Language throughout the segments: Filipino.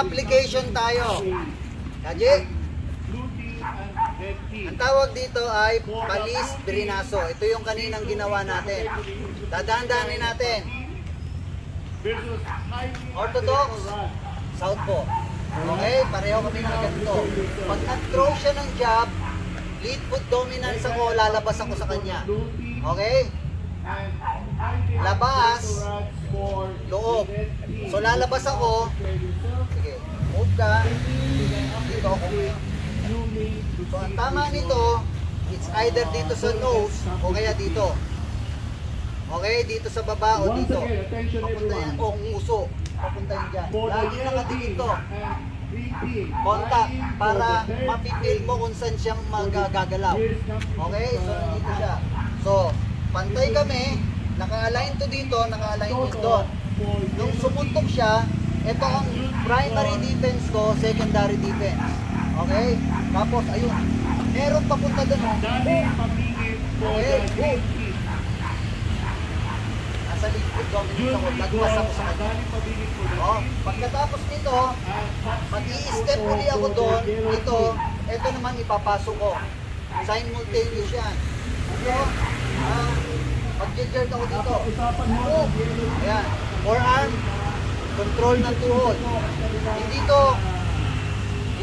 application tayo. Kaji? Ang tawag dito ay palis birinaso. Ito yung kaninang ginawa natin. Dadaan-daanin natin. Orthodox, southpaw. Okay, pareho kami ng ganito. Pag nag-throw siya ng jab, lead foot dominance ako, lalabas ako sa kanya. Okay? Labas, loob. So lalabas ako. Sige, move ka. Dito ako. So ang tama nito, it's either dito sa nose o kaya dito. Okay, dito sa baba o dito. Papunta yan, o nguso. Papunta yan dyan. Lagi nakadikit to. Contact para mapipil mo kung saan siyang magagalaw. Okay, so nandito siya. So, pantay kami. Naka-align to dito, naka-align to doon. Nung sumuntok siya, ito ang primary defense ko, secondary defense. Okay? Tapos, ayun. Meron papunta doon. Okay, boom. Nasa liquid dominance ako, lagpas ako sa kanya. Oh, pagkatapos nito, mag-i-step uli ako doon. Ito naman ipapasok ko. Simultaneous yan. So, pag-jerk ako dito. Boom. Ayan. Forearm. Control ng tuhod.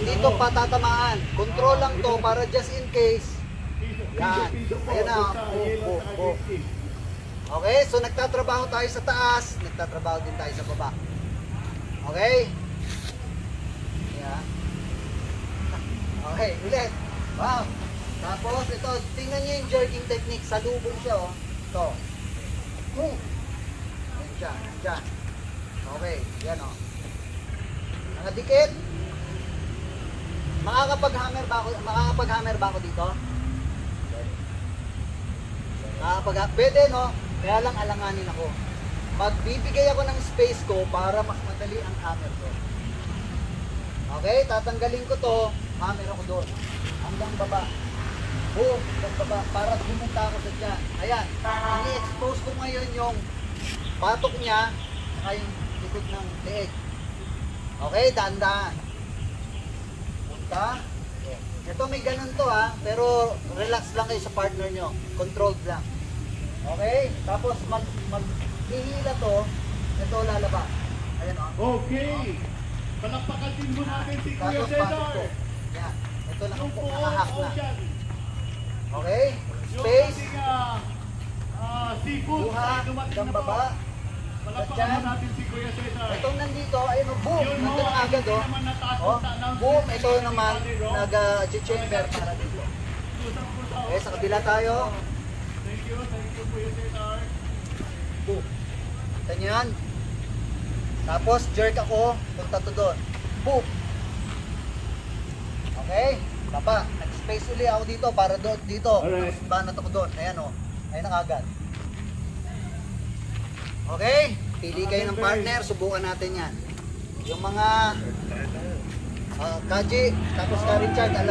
Hindi to patatamaan. Control lang to para just in case. Yan. Ayan na. Oh. Okay, so nagtatrabaho tayo sa taas, nagtatrabaho din tayo sa baba. Okay? Yan. Okay, ulit. Wow. Tapos ito, tingnan nyo yung jerking technique. Salubong siya, oh. Ito. Boom. Yan siya. Diyan. Okay, yan, oh. Nakadikit. Makakapag-hammer ba ako dito? Pwede, no? Kaya lang alanganin ako. Magbibigay ako ng space ko para mas madali ang hammer ko. Okay, tatanggalin ko to, hammer ako doon. Hanggang baba. Boom, hanggang baba. Para pumunta ako sa dyan. Ayan, ini-expose ko ngayon yung batok niya saka yung likod ng leeg. Okay, dahan-dahan. Punta. Ito may ganun to ha, pero relax lang kayo sa partner nyo. Controlled lang. Okay? Tapos maghihila to, ito lalabas. Ayan o. Okay. Palakpakan din mo natin si Kuya Cesar. Yan. Ito nakahak na. Okay? Space. Buha. Hanggang baba. Palakpakan mo natin si Kuya Cesar. Itong nandito, ayun o, boom. Nandito na agad o. Boom. Ito naman, nag-chamber para dito. Okay, sa kabila tayo. Thank you Kuya Cesar. Boom. Kita nyo yan? Tapos jerk ako, punta to doon. Boom. Okay? Baba. Nag-space uli ako dito para doon dito. Alright. Tapos banat ako doon. Ayan o. Ayan na agad. Okay? Pili kayo ng partner. Subukan natin yan. Yung mga Kaji, tapos ka Richard, alam